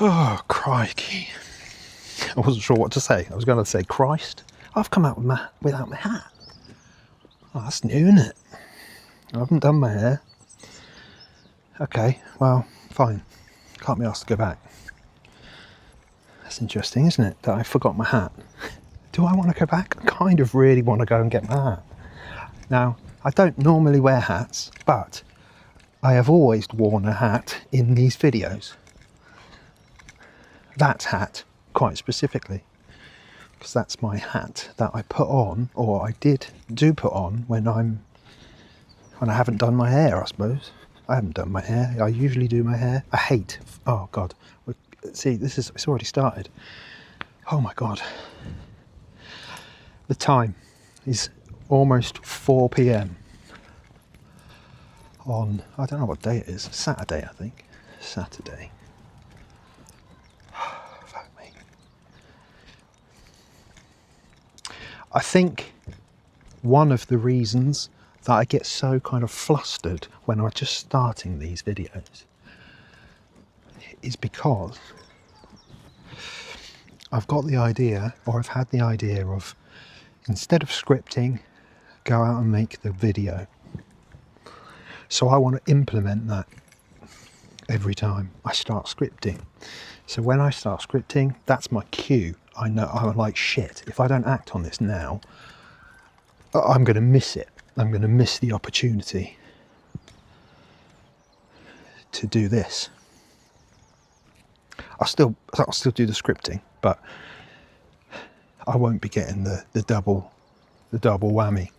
Oh, crikey. I wasn't sure what to say. I was going to say Christ. I've come out without my hat. Oh, that's new, isn't it? I haven't done my hair. Okay, well, fine. Can't be asked to go back. That's interesting, isn't it? That I forgot my hat. Do I want to go back? I kind of really want to go and get my hat. Now, I don't normally wear hats, but I have always worn a hat in these videos. That hat, quite specifically, because that's my hat that I put on, or I do put on when I haven't done my hair, I suppose. I haven't done my hair. I usually do my hair. I hate. Oh God. See, it's already started. Oh my God. The time is almost 4 p.m. on, I don't know what day it is. Saturday, I think. Saturday. Fuck me. I think one of the reasons that I get so kind of flustered when I'm just starting these videos is because I've got the idea, or I've had the idea of, instead of scripting, go out and make the video. So I want to implement that every time I start scripting. So when I start scripting, that's my cue. I know I'm like, shit, if I don't act on this now, I'm going to miss it. I'm going to miss the opportunity to do this. I'll still do the scripting, but I won't be getting the double whammy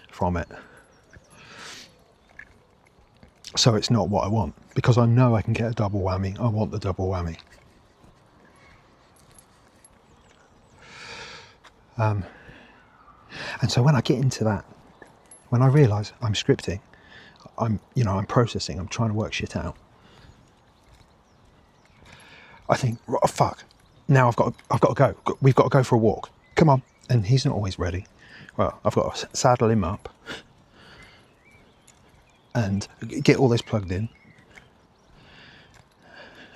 from it. So it's not what I want, because I know I can get a double whammy. I want the double whammy. And so when I get into that, when I realise I'm scripting, I'm processing, I'm trying to work shit out, I think, oh, fuck, now I've got to go. We've got to go for a walk. Come on. And he's not always ready. Well, I've got to saddle him up and get all this plugged in.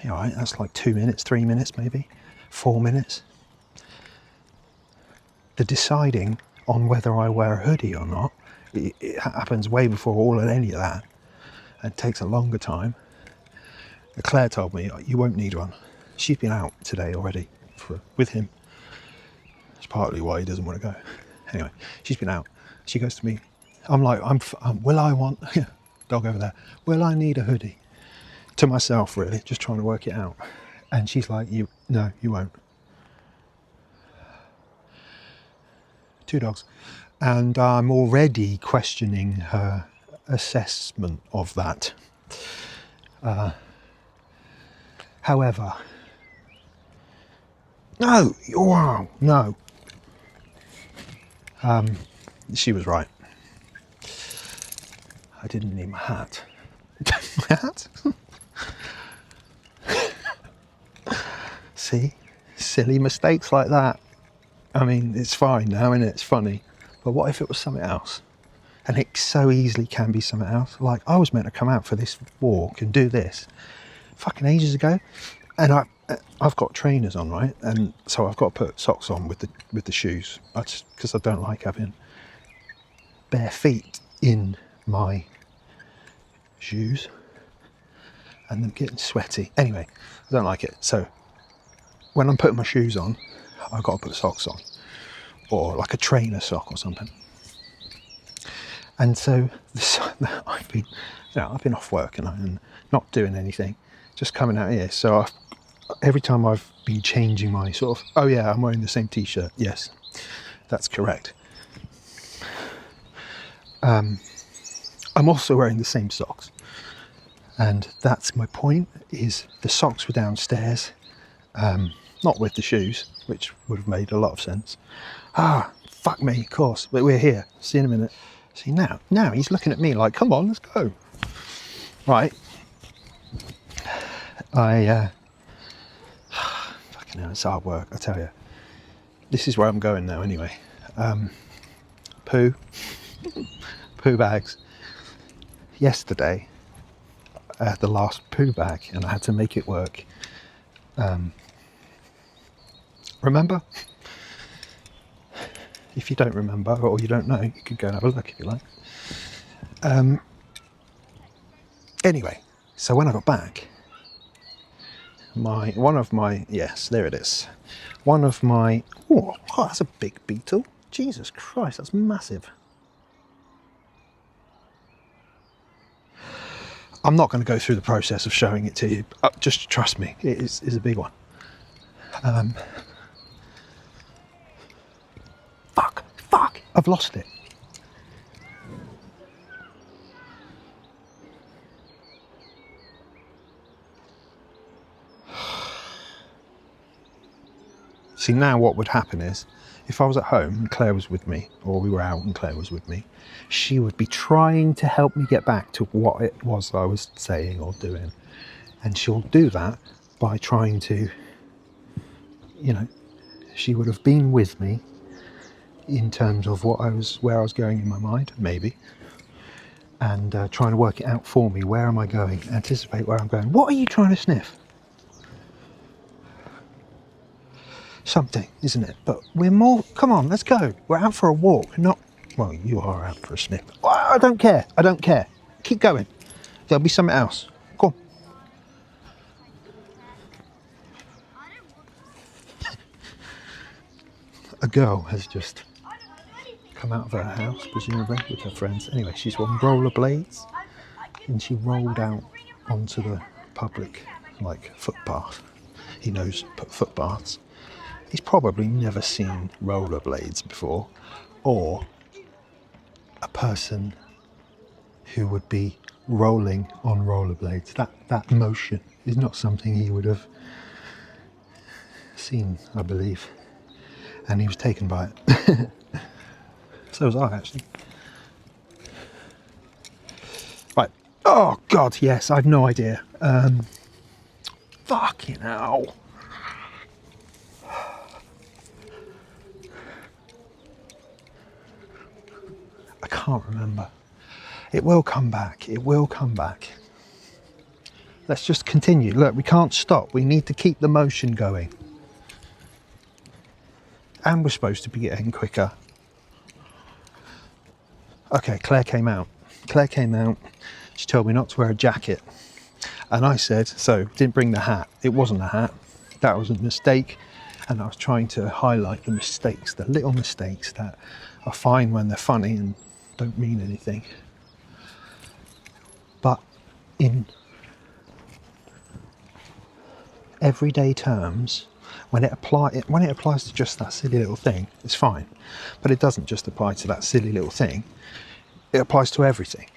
All right, that's like 2 minutes, 3 minutes, maybe 4 minutes. The deciding on whether I wear a hoodie or not, it happens way before all of any of that. It takes a longer time. Claire told me, you won't need one. She's been out today already with him. It's partly why he doesn't want to go. Anyway, she's been out. She goes to me, I'm like, will I want, dog over there, will I need a hoodie? To myself, really, just trying to work it out. And she's like, no, you won't. 2 dogs. And I'm already questioning her assessment of that. However, no, wow, no. She was right. I didn't need my hat. My hat? See? Silly mistakes like that. I mean, it's fine now, isn't it? It's funny. But what if it was something else? And it so easily can be something else. Like, I was meant to come out for this walk and do this fucking ages ago. And I've got trainers on, right? And so I've got to put socks on with the shoes. Because I don't like having bare feet in my shoes and them getting sweaty. Anyway, I don't like it. So when I'm putting my shoes on, I've got to put socks on, or like a trainer sock or something. And so I've been off work and not doing anything, just coming out here. So every time I've been changing my sort of, oh yeah, I'm wearing the same t-shirt. Yes, that's correct. I'm also wearing the same socks. And that's my point, is the socks were downstairs, not with the shoes, which would have made a lot of sense. Fuck me, of course, but we're here. See you in a minute. See, now he's looking at me like, come on, let's go. Right. Fucking hell, it's hard work, I tell you. This is where I'm going now anyway. Poo bags. Yesterday, I had the last poo bag and I had to make it work. Remember? If you don't remember or you don't know, you could go and have a look if you like. Anyway, so when I got back, yes, there it is. Oh, that's a big beetle. Jesus Christ, that's massive. I'm not going to go through the process of showing it to you. Just trust me, it is a big one. Fuck, I've lost it. See, now what would happen is, if I was at home and Claire was with me, or we were out and Claire was with me, she would be trying to help me get back to what it was I was saying or doing. And she'll do that by trying to, she would have been with me in terms of where I was going in my mind, maybe, and trying to work it out for me. Where am I going? Anticipate where I'm going. What are you trying to sniff? Something, isn't it? But come on, let's go. We're out for a walk, not, well, you are out for a sniff. I don't care. Keep going. There'll be something else. Go on. A girl has just come out of her house, presumably with her friends. Anyway, she's on rollerblades, and she rolled out onto the public, footpath. He knows footpaths. He's probably never seen rollerblades before, or a person who would be rolling on rollerblades. That motion is not something he would have seen, I believe. And he was taken by it. So was I, actually. Right. Oh, God, yes, I've no idea. Fucking hell. I can't remember. It will come back. Let's just continue. Look, we can't stop. We need to keep the motion going. And we're supposed to be getting quicker. Okay, Claire came out. She told me not to wear a jacket. And I said, didn't bring the hat. It wasn't a hat. That was a mistake. And I was trying to highlight the mistakes, the little mistakes that are fine when they're funny and don't mean anything. But in everyday terms, when it applies to just that silly little thing, it's fine. But it doesn't just apply to that silly little thing. It applies to everything.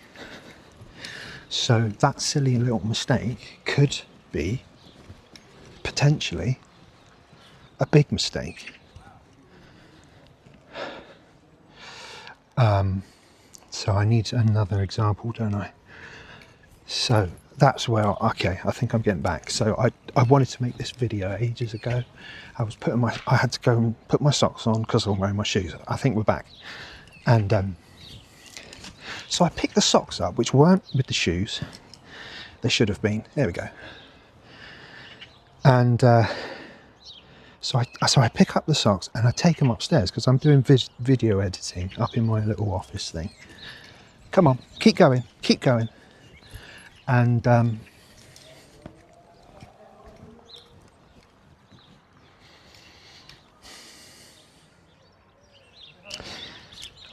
So that silly little mistake could be potentially a big mistake. So I need another example, don't I? So that's where, okay, I think I'm getting back. So I wanted to make this video ages ago. I had to go and put my socks on because I'm wearing my shoes. I think we're back. And so I picked the socks up, which weren't with the shoes. They should have been. There we go. And so I pick up the socks and I take them upstairs because I'm doing video editing up in my little office thing. Come on, keep going. And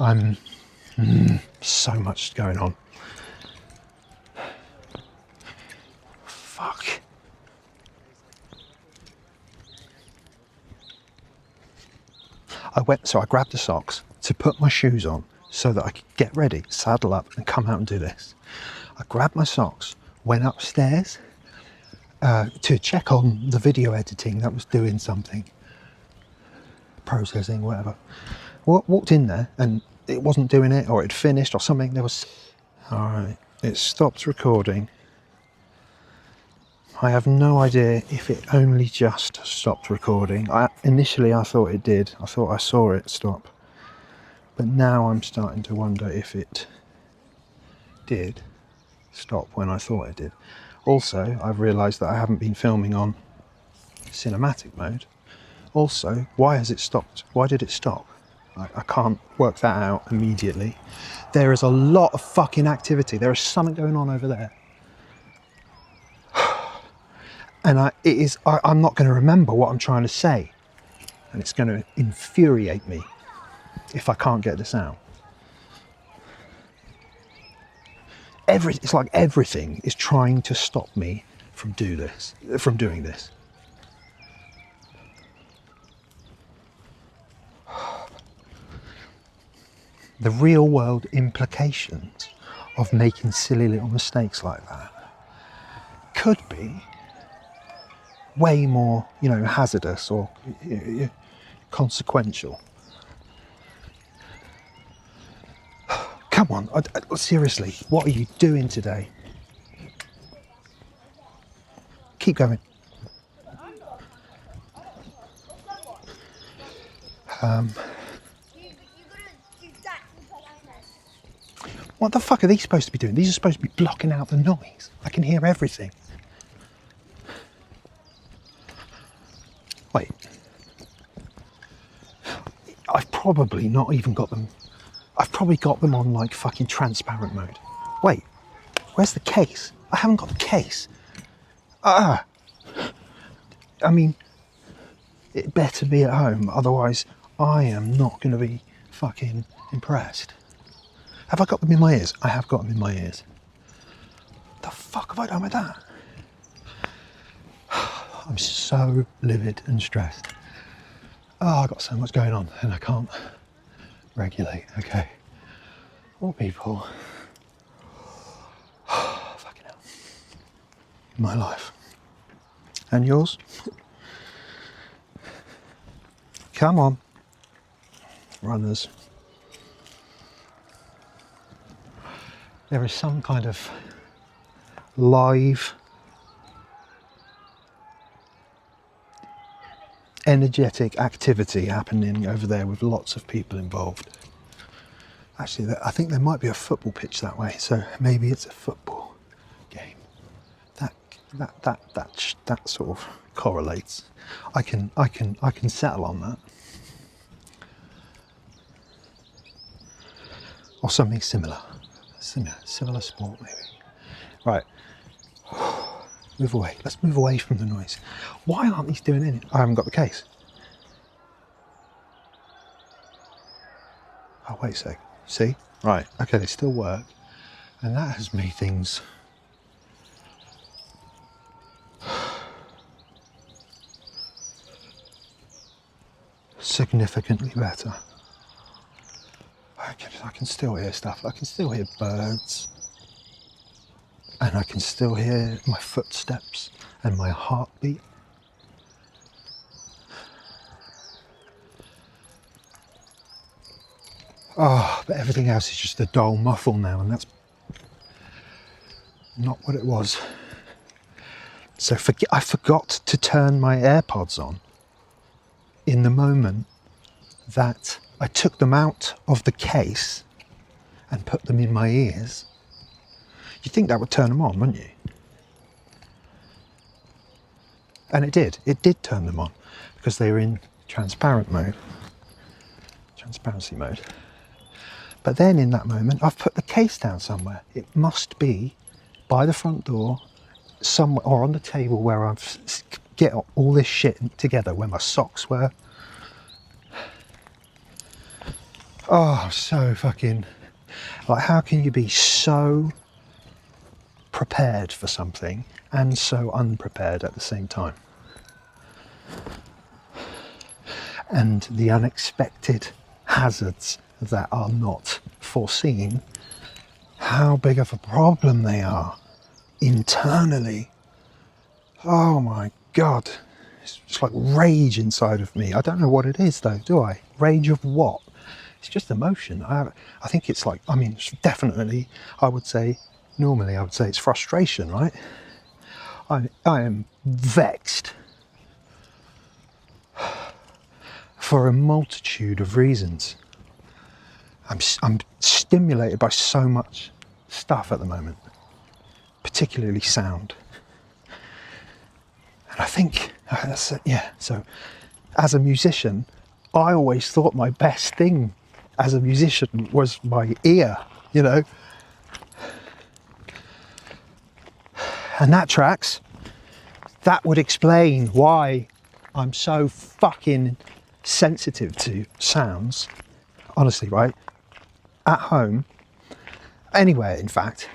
I'm so much going on. Fuck. I grabbed the socks to put my shoes on so that I could get ready, saddle up and come out and do this. I grabbed my socks, went upstairs to check on the video editing that was doing something, processing, whatever. Walked in there and it wasn't doing it, or it finished or something. All right, it stopped recording. I have no idea if it only just stopped recording. Initially I thought it did. I thought I saw it stop. But now I'm starting to wonder if it did stop when I thought it did. Also, I've realised that I haven't been filming on cinematic mode. Also, why has it stopped? Why did it stop? I can't work that out immediately. There is a lot of fucking activity. There is something going on over there. And I'm not going to remember what I'm trying to say. And it's going to infuriate me if I can't get this out. It's like everything is trying to stop me from doing this. The real world implications of making silly little mistakes like that could be way more, hazardous or consequential. Come on, seriously, what are you doing today? Keep going. What the fuck are these supposed to be doing? These are supposed to be blocking out the noise. I can hear everything. Wait. I've probably not even got them. I've probably got them on like fucking transparent mode. Wait, where's the case? I haven't got the case. I mean, it better be at home, otherwise I am not going to be fucking impressed. Have I got them in my ears? I have got them in my ears. The fuck have I done with that? I'm so livid and stressed. Oh, I've got so much going on and I can't regulate. Okay. All people. Fucking hell. My life. And yours? Come on. Runners. There is some kind of live, energetic activity happening over there with lots of people involved. Actually, I think there might be a football pitch that way, so maybe it's a football game. That sort of correlates. I can settle on that. Or something similar. Similar sport, maybe. Right. Move away. Let's move away from the noise. Why aren't these doing anything? I haven't got the case. Oh, wait a sec. See? Right. Okay, they still work. And that has made things significantly better. I can still hear stuff. I can still hear birds. And I can still hear my footsteps and my heartbeat. Oh, but everything else is just a dull muffle now, and that's not what it was. So I forgot to turn my AirPods on in the moment that I took them out of the case and put them in my ears. You'd think that would turn them on, wouldn't you? And it did. It did turn them on because they were in transparency mode. But then in that moment, I've put the case down somewhere. It must be by the front door, somewhere, or on the table where I've get all this shit together, where my socks were. Oh, so fucking, like, how can you be so prepared for something and so unprepared at the same time? And the unexpected hazards that are not foreseen, how big of a problem they are internally. Oh my God, it's like rage inside of me. I don't know what it is though, do I? Rage of what? It's just emotion. I think it's like, I mean, it's definitely, normally I would say it's frustration, right? I am vexed for a multitude of reasons. I'm stimulated by so much stuff at the moment, particularly sound. And I think Yeah, so as a musician, I always thought my best thing as a musician was my ear, you know. And that tracks. That would explain why I'm so fucking sensitive to sounds. Honestly, right? At home, anywhere in fact,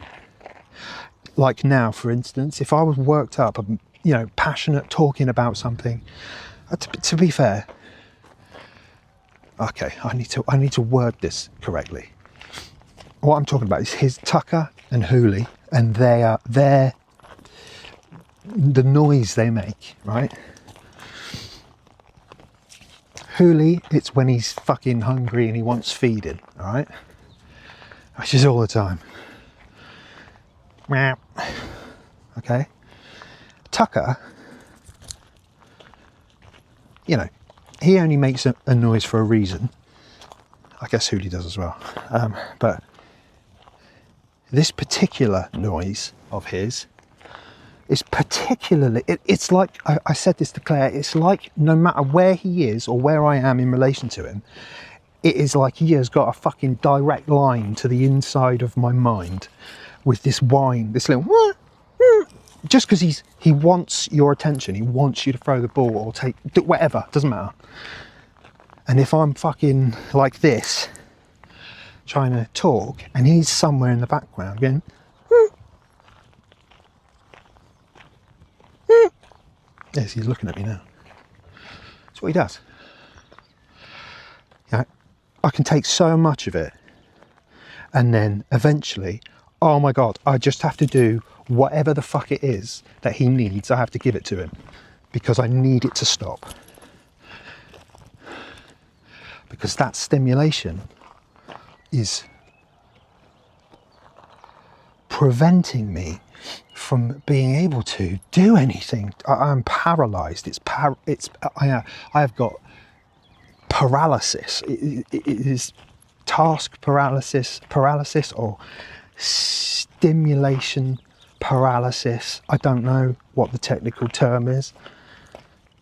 like now for instance, if I was worked up and, you know, passionate talking about something, to be fair, okay, I need to word this correctly. What I'm talking about is his Tucker and Hooley, and the noise they make, right? Hooley, it's when he's fucking hungry and he wants feeding, all right? Which is all the time. Okay. Tucker, you know, he only makes a noise for a reason. I guess Hooley does as well. But this particular noise of his is particularly, it's like, I said this to Claire, it's like no matter where he is or where I am in relation to him, it is like he has got a fucking direct line to the inside of my mind with this whine, this little, just because he wants your attention, he wants you to throw the ball or do whatever, doesn't matter. And if I'm fucking like this, trying to talk, and he's somewhere in the background going, yes, he's looking at me now. That's what he does. You know, I can take so much of it, and then eventually, oh my God, I just have to do whatever the fuck it is that he needs. I have to give it to him because I need it to stop. Because that stimulation is preventing me from being able to do anything. I'm paralyzed. I have got paralysis. It is task paralysis or stimulation paralysis. I don't know what the technical term is.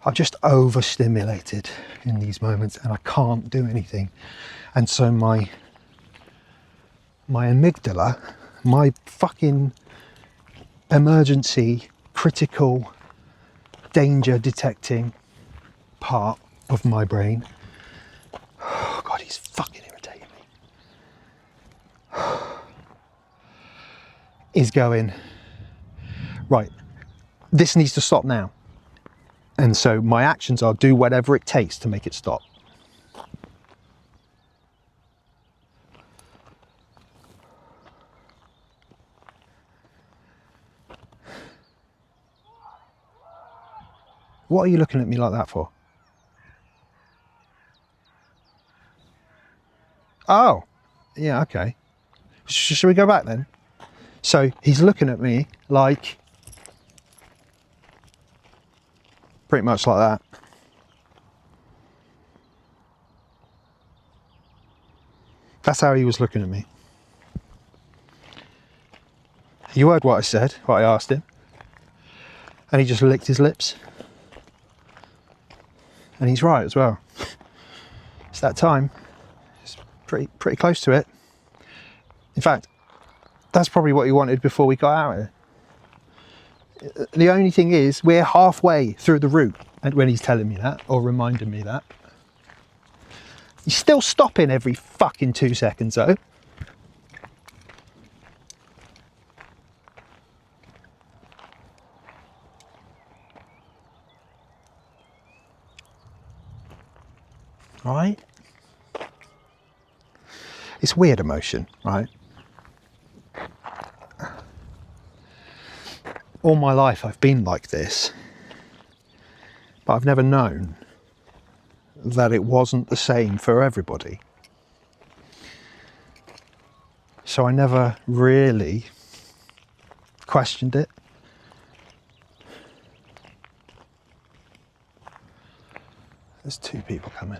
I'm just overstimulated in these moments and I can't do anything. And so my amygdala, my fucking emergency, critical, danger detecting part of my brain, oh God, he's fucking irritating me, is going, right, this needs to stop now. And so my actions are do whatever it takes to make it stop. What are you looking at me like that for? Oh, yeah, okay. Shall we go back then? So he's looking at me like, pretty much like that. That's how he was looking at me. You heard what I said, what I asked him. And he just licked his lips. And he's right as well. It's that time. It's pretty close to it. In fact, that's probably what he wanted before we got out here. The only thing is, we're halfway through the route when he's telling me that, or reminding me that. He's still stopping every fucking 2 seconds though. Right? It's weird emotion, right? All my life I've been like this, but I've never known that it wasn't the same for everybody. So I never really questioned it. There's two people coming.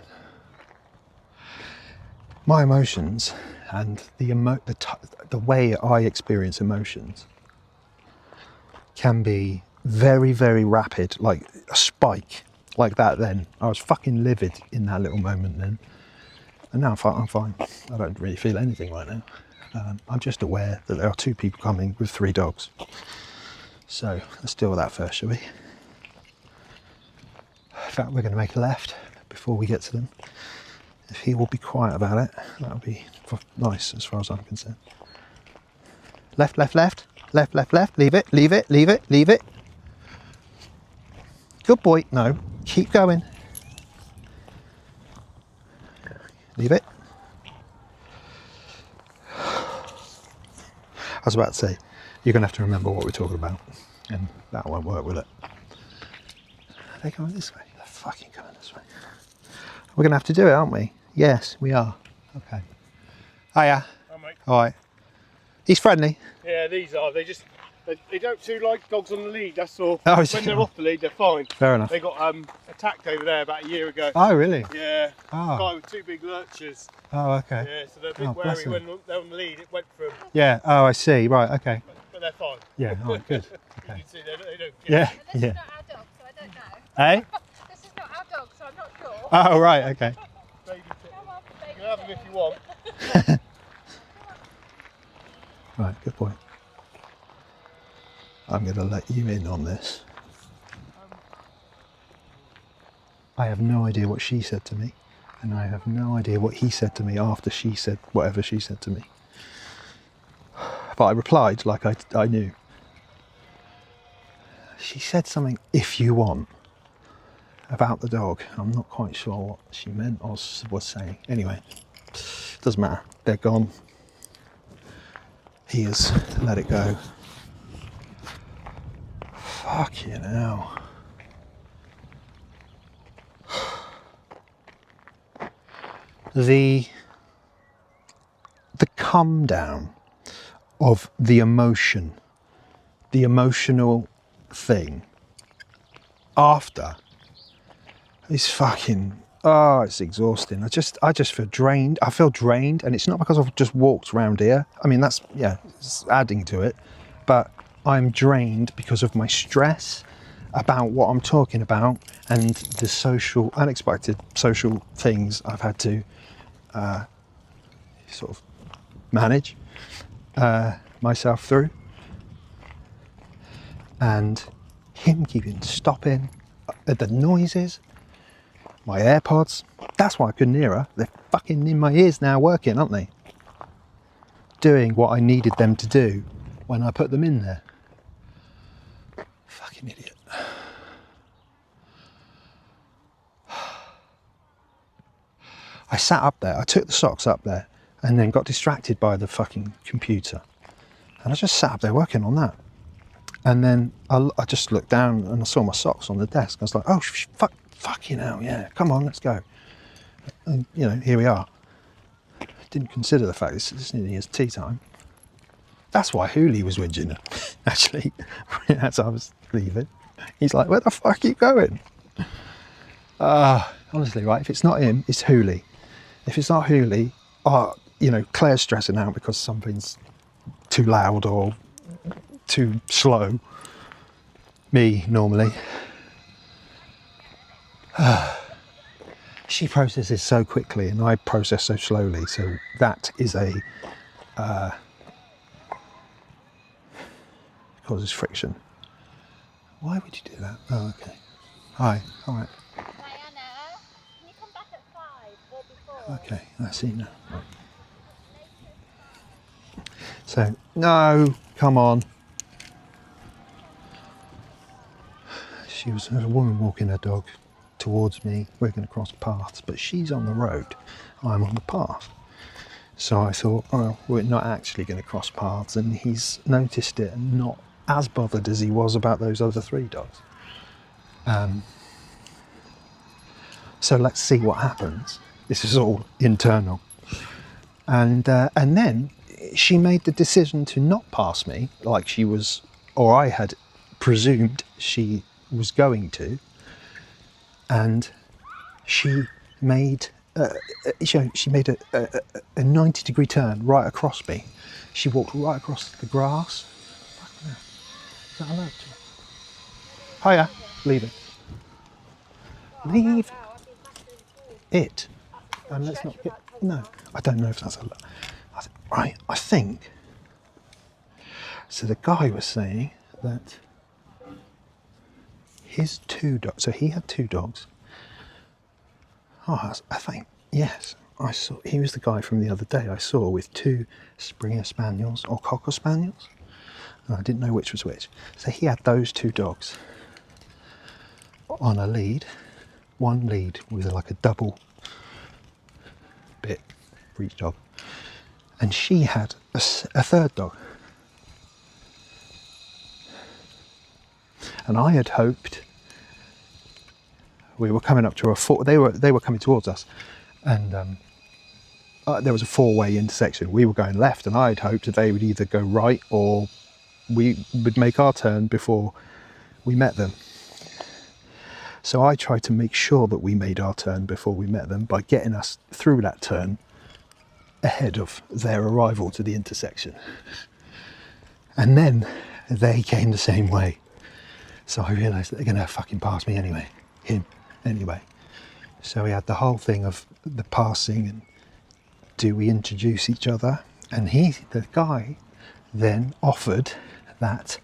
My emotions and the way I experience emotions can be very, very rapid, like a spike like that then. I was fucking livid in that little moment then. And now I'm fine. I don't really feel anything right now. I'm just aware that there are 2 people coming with 3 dogs. So let's deal with that first, shall we? In fact, we're going to make a left before we get to them. If he will be quiet about it, that would be nice as far as I'm concerned. Left, left, left. Left, left, left. Leave it, leave it, leave it, leave it. Good boy. No, keep going. Leave it. I was about to say, you're going to have to remember what we're talking about. And that won't work, will it? Are they going this way? They're fucking going this way. We're going to have to do it, aren't we? Yes, we are. Okay. Hiya. Hi, mate. All right. He's friendly. Yeah, these are. They don't too like dogs on the lead, that's all. Oh, when they're off the lead, they're fine. Fair enough. They got attacked over there about a year ago. Oh, really? Yeah. Oh. Guy with 2 big lurchers. Oh, okay. Yeah, so they're a bit wary when they're on the lead. It went for them. Yeah. Oh, I see. Right. Okay. But they're fine. Yeah. All right. Good. You Okay. can see they don't Yeah. This Yeah. is not our dog, so I don't know. Hey. This is not our dog, so I'm not sure. Oh, right. Okay. Baby tip. Come on, You baby. can have them if you want. Right. Good point. I'm going to let you in on this. I have no idea what she said to me, and I have no idea what he said to me after she said whatever she said to me. But I replied like I knew. She said something, if you want, about the dog. I'm not quite sure what she meant or was saying. Anyway, doesn't matter. They're gone. He has let it go. Fucking hell. The come down of the emotion, the emotional thing after is fucking, oh, it's exhausting. I just feel drained. I feel drained, and it's not because I've just walked around here. I mean, that's, yeah, it's adding to it, but I'm drained because of my stress about what I'm talking about and the unexpected social things I've had to sort of manage myself through. And him keeping stopping, the noises, my AirPods, that's why I couldn't hear her. They're fucking in my ears now working, aren't they? Doing what I needed them to do when I put them in there. Fucking idiot. I sat up there, I took the socks up there and then got distracted by the fucking computer. And I just sat up there working on that. And then I just looked down and I saw my socks on the desk. I was like, oh, fucking hell, yeah, come on, let's go. And, you know, here we are. Didn't consider the fact this nearly is tea time. That's why Hooli was whinging, actually, as I was leaving. He's like, where the fuck are you going? Honestly, right, if it's not him, it's Hooli. If it's not Hooli, you know, Claire's stressing out because something's too loud or too slow. Me, normally. She processes so quickly and I process so slowly, so that is causes friction. Why would you do that? Oh, okay. Hi, all right. Diana, can you come back at 5 or before? Okay, I see now. Right. So, no, come on. There was a woman walking her dog towards me. We're going to cross paths, but she's on the road. I'm on the path. So I thought, oh, we're not actually going to cross paths, and he's noticed it and not as bothered as he was about those other 3 dogs. So let's see what happens. This is all internal. And then she made the decision to not pass me like she was, or I had presumed she was going to. And she made a 90-degree turn right across me. She walked right across the grass. Is that allowed to? Hiya. Leave it. Leave Wow, I've been back in school. it. And let's not get... No, I don't know if that's a... Right, I think... So the guy was saying that his 2 dogs... So he had 2 dogs. Oh, I think... Yes, I saw... He was the guy from the other day I saw with 2 Springer Spaniels or Cocker Spaniels. And I didn't know which was which. So he had those 2 dogs on a lead. One lead with like a double bit for each dog. And she had a 3rd dog. And I had hoped we were coming up to a 4. They were coming towards us, and there was a 4-way intersection. We were going left, and I had hoped that they would either go right or we would make our turn before we met them. So I tried to make sure that we made our turn before we met them by getting us through that turn ahead of their arrival to the intersection. And then they came the same way. So I realised that they're going to fucking pass me anyway. Him, anyway. So we had the whole thing of the passing and do we introduce each other? And the guy, then offered that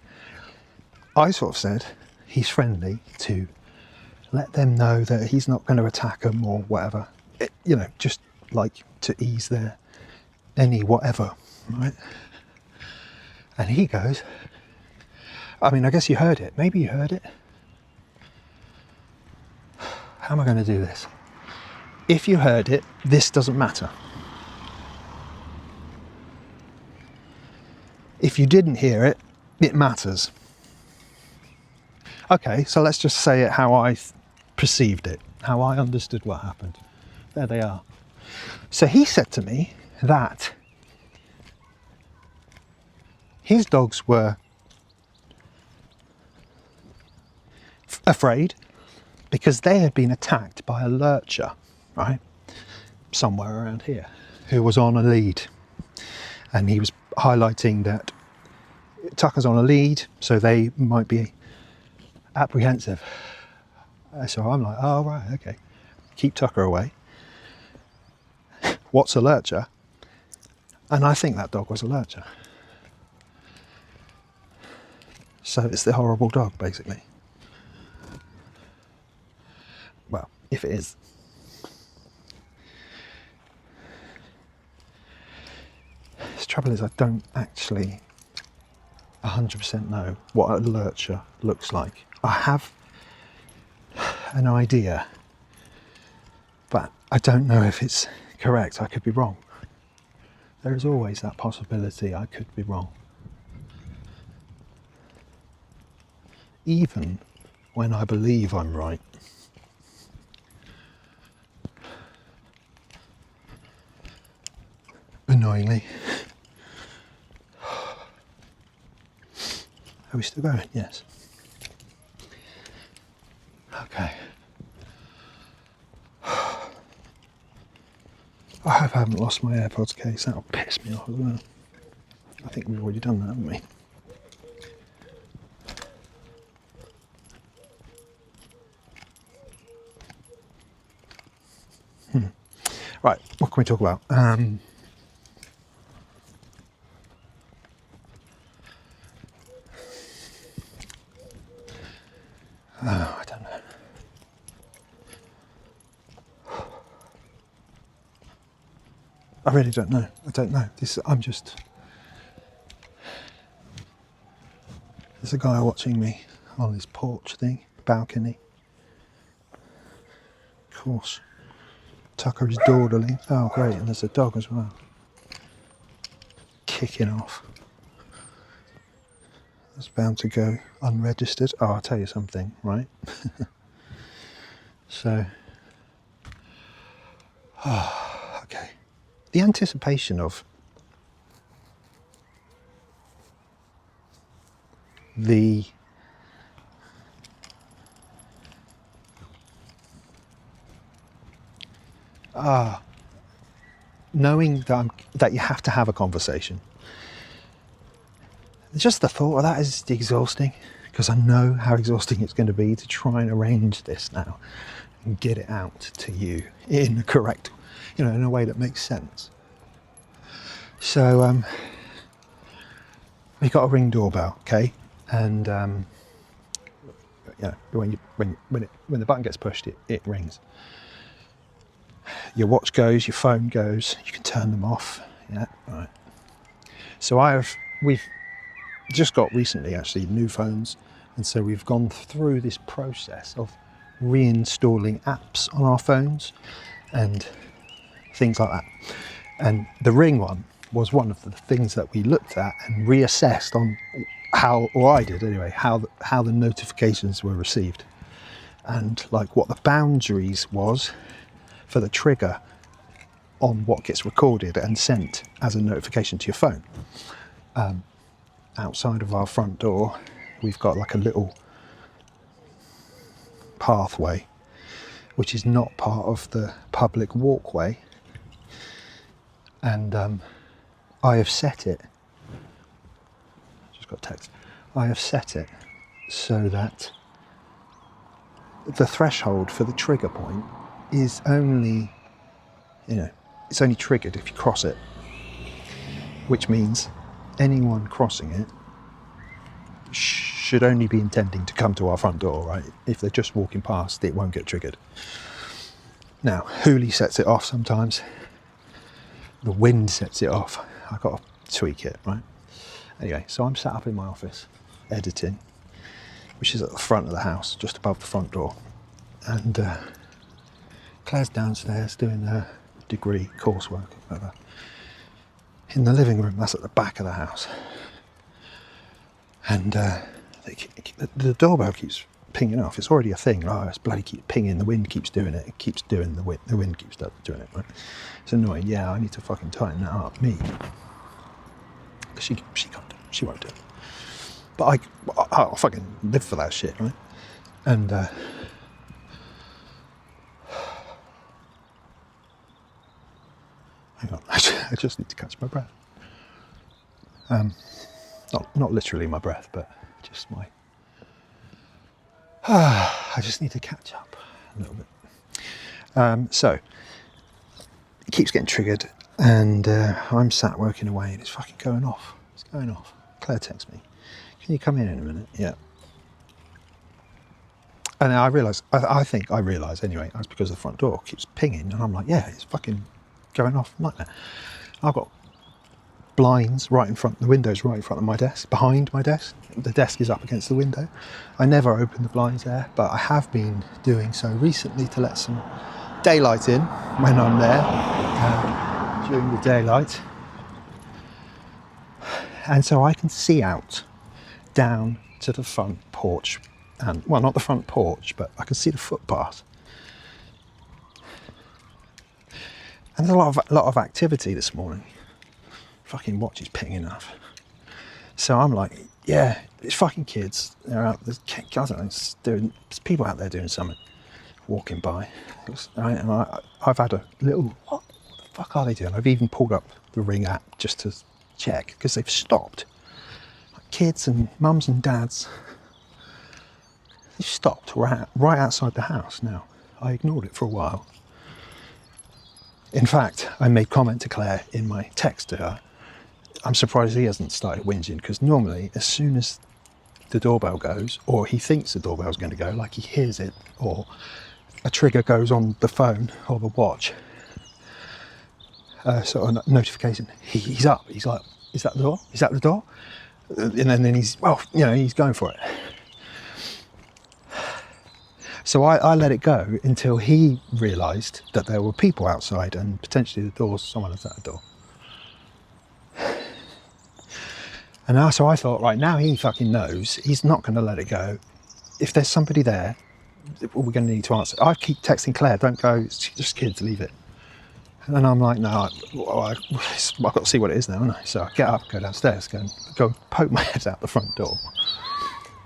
I sort of said he's friendly to let them know that he's not going to attack them or whatever. Just like to ease their any whatever, right? And he goes, I mean, I guess you heard it. Maybe you heard it. How am I going to do this? If you heard it, this doesn't matter. If you didn't hear it, it matters. Okay, so let's just say it how I perceived it, how I understood what happened. There they are. So he said to me that his dogs were afraid because they had been attacked by a lurcher, right, somewhere around here, who was on a lead. And he was highlighting that Tucker's on a lead, so they might be apprehensive. So I'm like, oh, right, okay. Keep Tucker away. What's a lurcher? And I think that dog was a lurcher. So it's the horrible dog, basically. Well, if it is. The trouble is I don't actually 100% know what a lurcher looks like. I have an idea, but I don't know if it's correct. I could be wrong. There is always that possibility I could be wrong. Even when I believe I'm right. Annoyingly. Are we still going? Yes. Okay. I hope I haven't lost my AirPods case. That'll piss me off as well. I think we've already done that, haven't we? Right, what can we talk about? Oh, I don't know. I really don't know. I don't know. There's a guy watching me on his porch thing, balcony. Of course. Tucker is dawdling. Oh, great. And there's a dog as well. Kicking off. That's bound to go unregistered. Oh, I'll tell you something, right? So, okay. The anticipation of the knowing that you have to have a conversation. Just the thought of that is exhausting, because I know how exhausting it's going to be to try and arrange this now and get it out to you in the correct, in a way that makes sense. So we got a Ring doorbell, okay, and when the button gets pushed, it rings. Your watch goes, your phone goes. You can turn them off. Yeah, right. So we've just got recently actually new phones, and so we've gone through this process of reinstalling apps on our phones and things like that. And the Ring one was one of the things that we looked at and reassessed on how, or I did anyway, how the notifications were received, and like what the boundaries was for the trigger on what gets recorded and sent as a notification to your phone. Outside of our front door, we've got like a little pathway, which is not part of the public walkway. And I have set it, just got a text, I have set it so that the threshold for the trigger point is only, it's only triggered if you cross it, which means anyone crossing it should only be intending to come to our front door, right? If they're just walking past, it won't get triggered. Now, Hooli sets it off sometimes. The wind sets it off. I've got to tweak it, right? Anyway, so I'm sat up in my office editing, which is at the front of the house, just above the front door. And Claire's downstairs doing her degree coursework, whatever. In the living room, that's at the back of the house. And the doorbell keeps pinging off. It's already a thing. Oh, it's bloody keeps pinging. The wind keeps doing it. It keeps doing the wind keeps doing it. Right? It's annoying. Yeah, I need to fucking tighten that up. Me, because she can't do it. She won't do it. But I'll fucking live for that shit, right? And hang on, I just need to catch my breath. Not literally my breath, but just my. I just need to catch up a little bit. So it keeps getting triggered, and I'm sat working away, and it's fucking going off. It's going off. Claire texts me, "Can you come in a minute?" Yeah. And then I realise, I think I realise anyway, that's because the front door keeps pinging, and I'm like, yeah, it's fucking going off like that. I've got blinds right in front, the windows right in front of my desk, behind my desk. The desk is up against the window. I never open the blinds there, but I have been doing so recently to let some daylight in when I'm there during the daylight. And so I can see out down to the front porch, and well, not the front porch, but I can see the footpath. And there's a lot of activity this morning. Fucking watch is pinging off. So I'm like, yeah, it's fucking kids. They're out. There's, I don't know, there's people out there doing something, walking by. And I've had a little, what the fuck are they doing? I've even pulled up the Ring app just to check, because they've stopped. Like kids and mums and dads, they've stopped right outside the house now. I ignored it for a while. In fact, I made comment to Claire in my text to her. I'm surprised he hasn't started whinging, because normally as soon as the doorbell goes, or he thinks the doorbell's going to go, like he hears it, or a trigger goes on the phone or the watch, sort of notification, he's up. He's like, is that the door? Is that the door? And then he's, well, he's going for it. So I let it go until he realised that there were people outside and potentially someone was at the door. And now, so I thought, right, now he fucking knows. He's not going to let it go. If there's somebody there, we're going to need to answer. I keep texting Claire, don't go, it's just kids, leave it. And I'm like, no, I've got to see what it is now, haven't I? So I get up, go downstairs, go poke my head out the front door.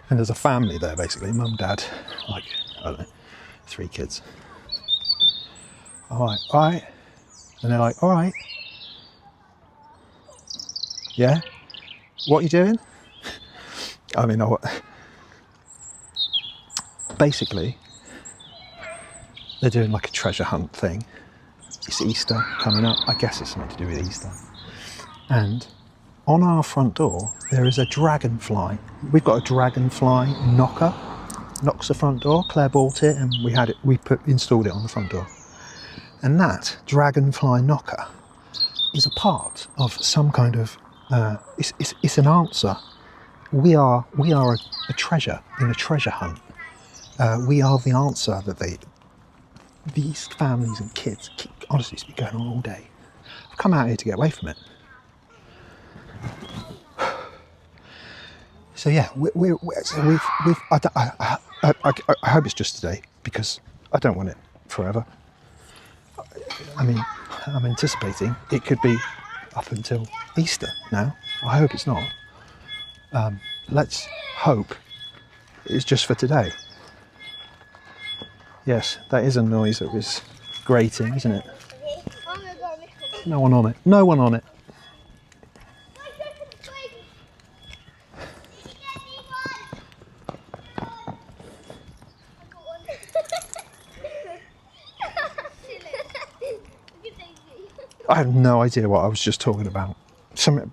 And there's a family there, basically, mum, dad, like, I don't know, 3 kids. All right. And they're like, all right. Yeah? What are you doing? I mean, basically, they're doing like a treasure hunt thing. It's Easter coming up. I guess it's something to do with Easter. And on our front door, there is a dragonfly. We've got a dragonfly knocker. Knocks the front door. Claire bought it, and we installed it on the front door. And that dragonfly knocker is a part of some kind of. It's an answer. We are a treasure in a treasure hunt. We are the answer that these families and kids keep, honestly, it's been going on all day. I've come out here to get away from it. So yeah, I hope it's just today, because I don't want it forever. I mean, I'm anticipating it could be up until Easter now. I hope it's not. Let's hope it's just for today. Yes, that is a noise that was grating, isn't it? No one on it. No one on it. I have no idea what I was just talking about.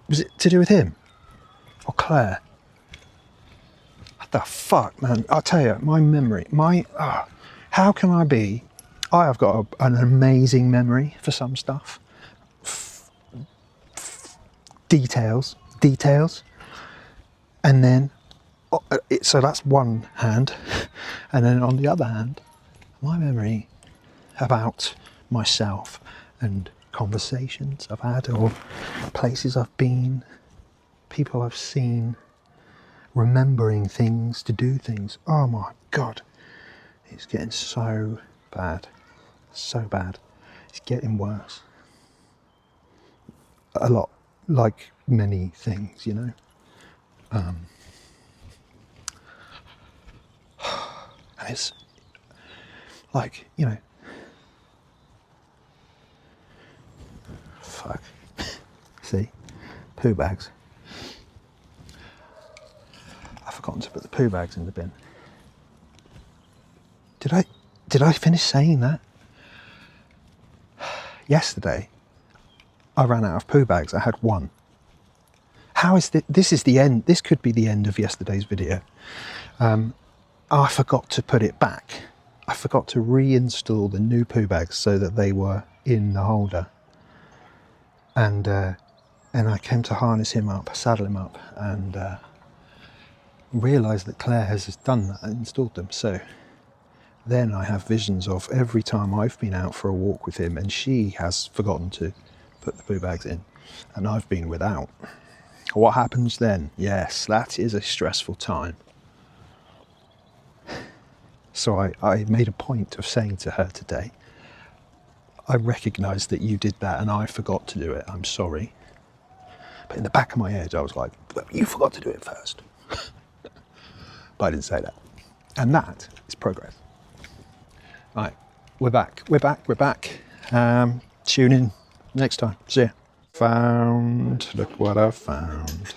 Was it to do with him? Or Claire? What the fuck, man? I'll tell you, my memory, how can I be? I have got an amazing memory for some stuff. Details. And then, so that's one hand. And then on the other hand, my memory about myself and conversations I've had, or places I've been, people I've seen, remembering things, to do things. Oh my God, it's getting so bad, so bad. It's getting worse. A lot, like many things, you know. And it's like, you know, fuck. See, poo bags. I've forgotten to put the poo bags in the bin. Did I finish saying that? Yesterday, I ran out of poo bags. I had one. How is this is the end. This could be the end of yesterday's video. I forgot to put it back. I forgot to reinstall the new poo bags so that they were in the holder. And I came to harness him up, saddle him up, and realised that Claire has done that and installed them. So then I have visions of every time I've been out for a walk with him and she has forgotten to put the poo bags in and I've been without. What happens then? Yes, that is a stressful time. So I made a point of saying to her today, I recognise that you did that and I forgot to do it. I'm sorry. But in the back of my head, I was like, well, you forgot to do it first. But I didn't say that. And that is progress. Right, we're back. Tune in next time. See ya. Look what I found.